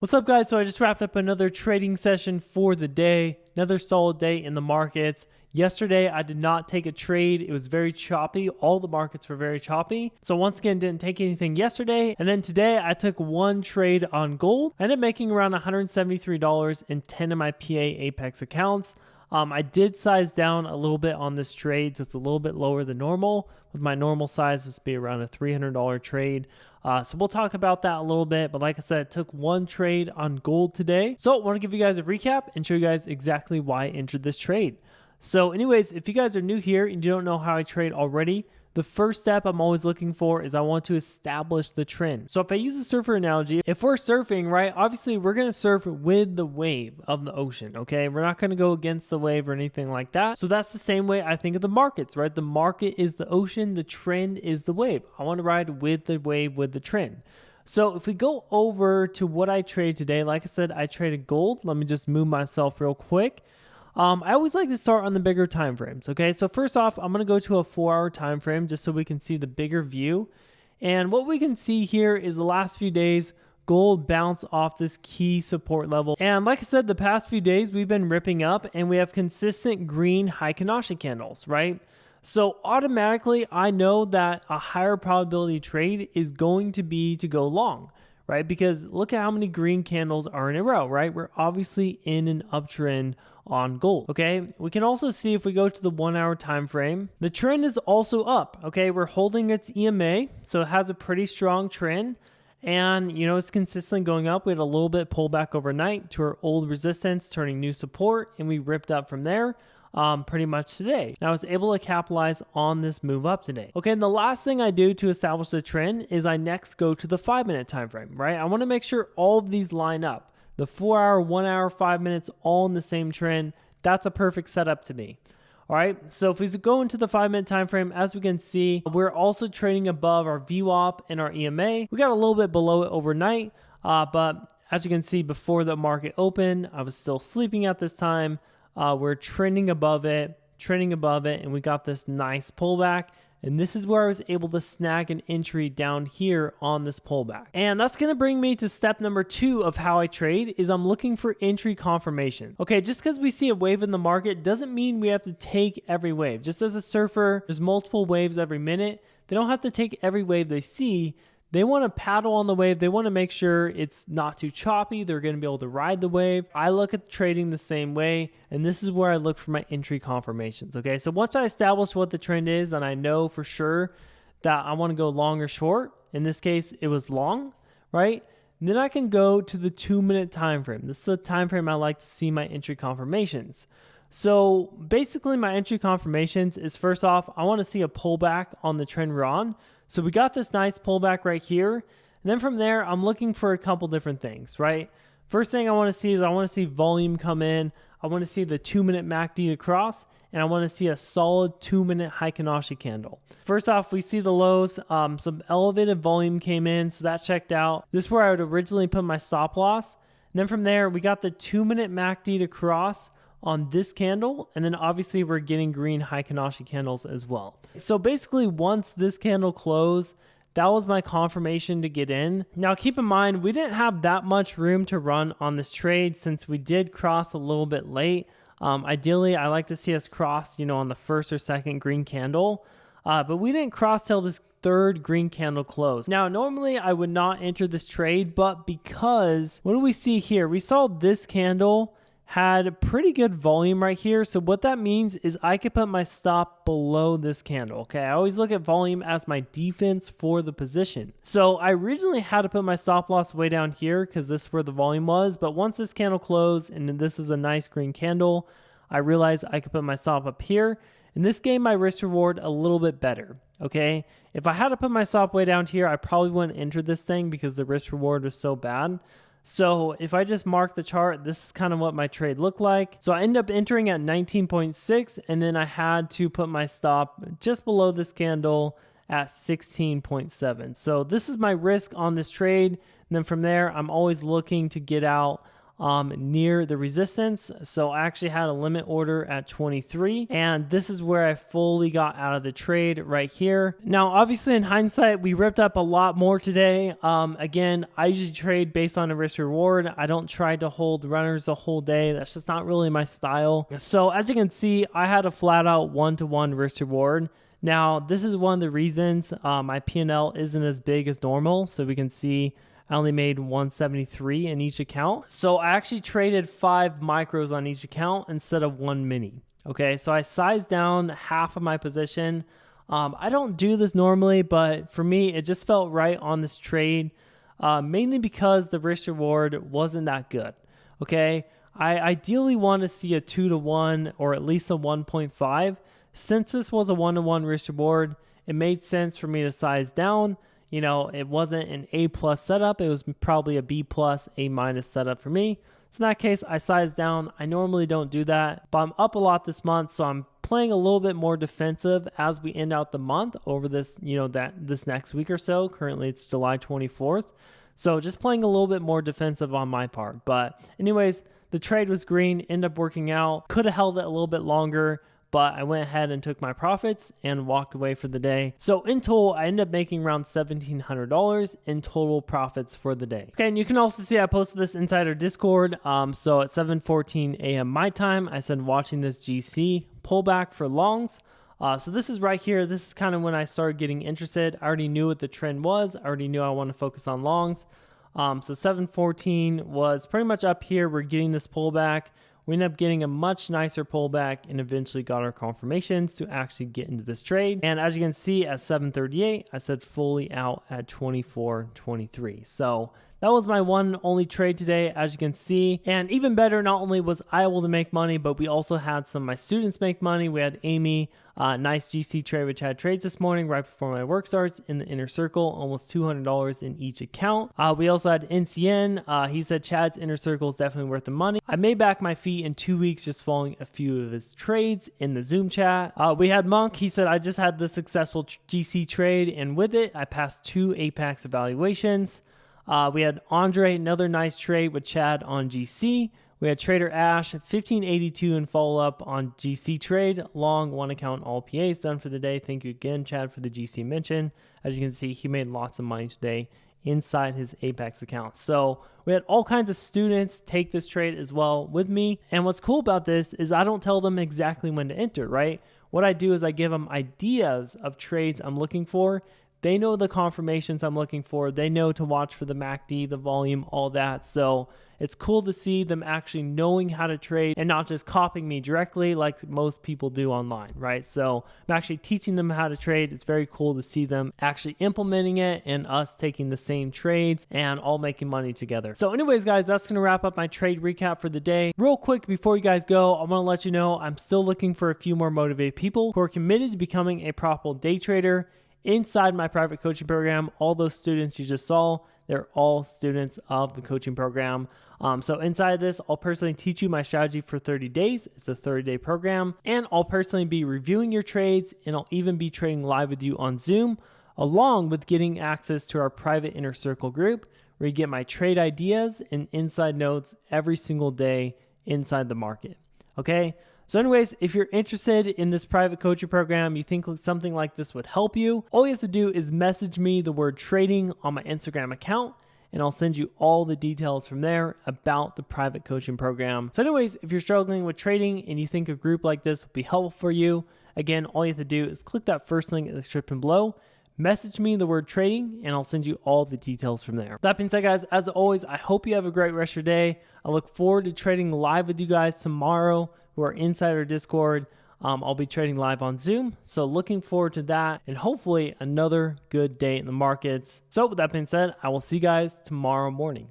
What's up, guys? So I just wrapped up another trading session for the day, another solid day in the markets. Yesterday, I did not take a trade. It was very choppy. All the markets were very choppy. So once again, didn't take anything yesterday. And then today, I took one trade on gold. I ended up making around $173 in 10 of my PA Apex accounts. I did size down a little bit on this trade, so it's a little bit lower than normal. With my normal size, this would be around a $300 trade. So we'll talk about that a little bit, but like I said, I took one trade on gold today. So I want to give you guys a recap and show you guys exactly why I entered this trade. So anyways, if you guys are new here and you don't know how I trade already, the first step I'm always looking for is I want to establish the trend. So if I use a surfer analogy, if we're surfing, right, obviously we're going to surf with the wave of the ocean, okay? We're not going to go against the wave or anything like that. So that's the same way I think of the markets, right? The market is the ocean, the trend is the wave. I want to ride with the wave, with the trend. So if we go over to what I trade today, like I said, I traded gold. Let me just move myself real quick. I always like to start on the bigger time frames. Okay, so first off, I'm going to go to a 4-hour time frame just so we can see the bigger view. And what we can see here is the last few days, gold bounced off this key support level. And like I said, the past few days, we've been ripping up and we have consistent green Heikin-Ashi candles, right? So automatically, I know that a higher probability trade is going to be to go long, right? Because look at how many green candles are in a row, right? We're obviously in an uptrend on gold. Okay, we can also see if we go to the 1-hour time frame, the trend is also up. Okay, we're holding its EMA, so it has a pretty strong trend, and you know it's consistently going up. We had a little bit pullback overnight to our old resistance, turning new support, and we ripped up from there pretty much today. Now I was able to capitalize on this move up today. Okay, and the last thing I do to establish the trend is I next go to the 5-minute time frame, right? I want to make sure all of these line up. The 4-hour, 1-hour, 5 minutes, all in the same trend. That's a perfect setup to me. All right, so if we go into the 5-minute time frame, as we can see, we're also trading above our VWAP and our EMA. We got a little bit below it overnight, but as you can see, before the market opened, I was still sleeping at this time. We're trending above it, and we got this nice pullback. And this is where I was able to snag an entry down here on this pullback. And that's going to bring me to step number 2 of how I trade is I'm looking for entry confirmation. Okay, just because we see a wave in the market doesn't mean we have to take every wave. Just as a surfer, there's multiple waves every minute. They don't have to take every wave they see. They want to paddle on the wave. They want to make sure it's not too choppy. They're going to be able to ride the wave. I look at trading the same way, and this is where I look for my entry confirmations. Okay, so once I establish what the trend is, and I know for sure that I want to go long or short, in this case, it was long, right? And then I can go to the 2-minute time frame. This is the time frame I like to see my entry confirmations. So basically, my entry confirmations is first off, I want to see a pullback on the trend we're on. So we got this nice pullback right here. And then from there, I'm looking for a couple different things, right? First thing I want to see is I want to see volume come in. I want to see the 2-minute MACD to cross, and I want to see a solid 2-minute Heikin-Ashi candle. First off, we see the lows. Some elevated volume came in, so that checked out. This is where I would originally put my stop loss. And then from there, we got the 2-minute MACD to cross on this candle, and then obviously we're getting green Heikin-Ashi candles as well. So basically once this candle closed, that was my confirmation to get in. Now keep in mind, we didn't have that much room to run on this trade since we did cross a little bit late. Ideally, I like to see us cross, on the first or second green candle, but we didn't cross till this third green candle close. Now, normally I would not enter this trade, but because, what do we see here? We saw this candle had pretty good volume right here. So what that means is I could put my stop below this candle. Okay, I always look at volume as my defense for the position. So I originally had to put my stop loss way down here because this is where the volume was. But once this candle closed and this is a nice green candle, I realized I could put my stop up here. And this gave my risk reward a little bit better. Okay, if I had to put my stop way down here, I probably wouldn't enter this thing because the risk reward was so bad. So if I just mark the chart, this is kind of what my trade looked like. So I end up entering at 19.6, and then I had to put my stop just below this candle at 16.7. So this is my risk on this trade. And then from there, I'm always looking to get out near the resistance. So I actually had a limit order at 23, and this is where I fully got out of the trade right here. Now, obviously in hindsight, we ripped up a lot more today. Again, I usually trade based on a risk reward. I don't try to hold runners the whole day. That's just not really my style. So as you can see, I had a flat out 1-to-1 risk reward. Now, this is one of the reasons my P&L isn't as big as normal. So we can see I only made 173 in each account. So I actually traded 5 micros on each account instead of 1 mini. Okay, so I sized down half of my position. I don't do this normally, but for me, it just felt right on this trade, mainly because the risk reward wasn't that good. Okay, I ideally want to see a 2-to-1 or at least a 1.5. Since this was a 1-to-1 risk reward, it made sense for me to size down. You know, it wasn't an A+ setup. It was probably a B+, A- setup for me. So in that case, I sized down. I normally don't do that, but I'm up a lot this month, so I'm playing a little bit more defensive as we end out the month over this, this next week or so. Currently, it's July 24th. So just playing a little bit more defensive on my part. But anyways, the trade was green, ended up working out. Could have held it a little bit longer, but I went ahead and took my profits and walked away for the day. So in total, I ended up making around $1,700 in total profits for the day. Okay, and you can also see I posted this inside our Discord. So at 7:14 a.m. my time, I said watching this GC pullback for longs. So this is right here. This is kind of when I started getting interested. I already knew what the trend was. I already knew I want to focus on longs. So 7:14 was pretty much up here. We're getting this pullback. We ended up getting a much nicer pullback and eventually got our confirmations to actually get into this trade. And as you can see at 7:38, I said fully out at 24.23. So that was my one only trade today, as you can see. And even better, not only was I able to make money, but we also had some of my students make money. We had Amy, nice GC trade with Chad Trades this morning right before my work starts in the inner circle, almost $200 in each account. We also had NCN. He said Chad's inner circle is definitely worth the money. I made back my fee in 2 weeks just following a few of his trades in the Zoom chat. We had Monk. He said, I just had the successful GC trade, and with it, I passed 2 Apex evaluations. We had Andre, another nice trade with Chad on GC. We had Trader Ash, 1582 in follow-up on GC trade. Long, one account, all PAs done for the day. Thank you again, Chad, for the GC mention. As you can see, he made lots of money today inside his Apex account. So we had all kinds of students take this trade as well with me. And what's cool about this is I don't tell them exactly when to enter, right? What I do is I give them ideas of trades I'm looking for. They know the confirmations I'm looking for. They know to watch for the MACD, the volume, all that. So it's cool to see them actually knowing how to trade and not just copying me directly like most people do online, right? So I'm actually teaching them how to trade. It's very cool to see them actually implementing it and us taking the same trades and all making money together. So anyways, guys, that's going to wrap up my trade recap for the day. Real quick, before you guys go, I want to let you know I'm still looking for a few more motivated people who are committed to becoming a profitable day trader. Inside my private coaching program, all those students you just saw, they're all students of the coaching program. So inside this, I'll personally teach you my strategy for 30 days. It's a 30-day program, and I'll personally be reviewing your trades, and I'll even be trading live with you on Zoom, along with getting access to our private inner circle group, where you get my trade ideas and inside notes every single day inside the market. Okay? So anyways, if you're interested in this private coaching program, you think something like this would help you, all you have to do is message me the word trading on my Instagram account, and I'll send you all the details from there about the private coaching program. So anyways, if you're struggling with trading and you think a group like this would be helpful for you, again, all you have to do is click that first link in the description below, message me the word trading, and I'll send you all the details from there. That being said, guys, as always, I hope you have a great rest of your day. I look forward to trading live with you guys tomorrow who are inside our Discord. I'll be trading live on Zoom. So looking forward to that and hopefully another good day in the markets. So with that being said, I will see you guys tomorrow morning.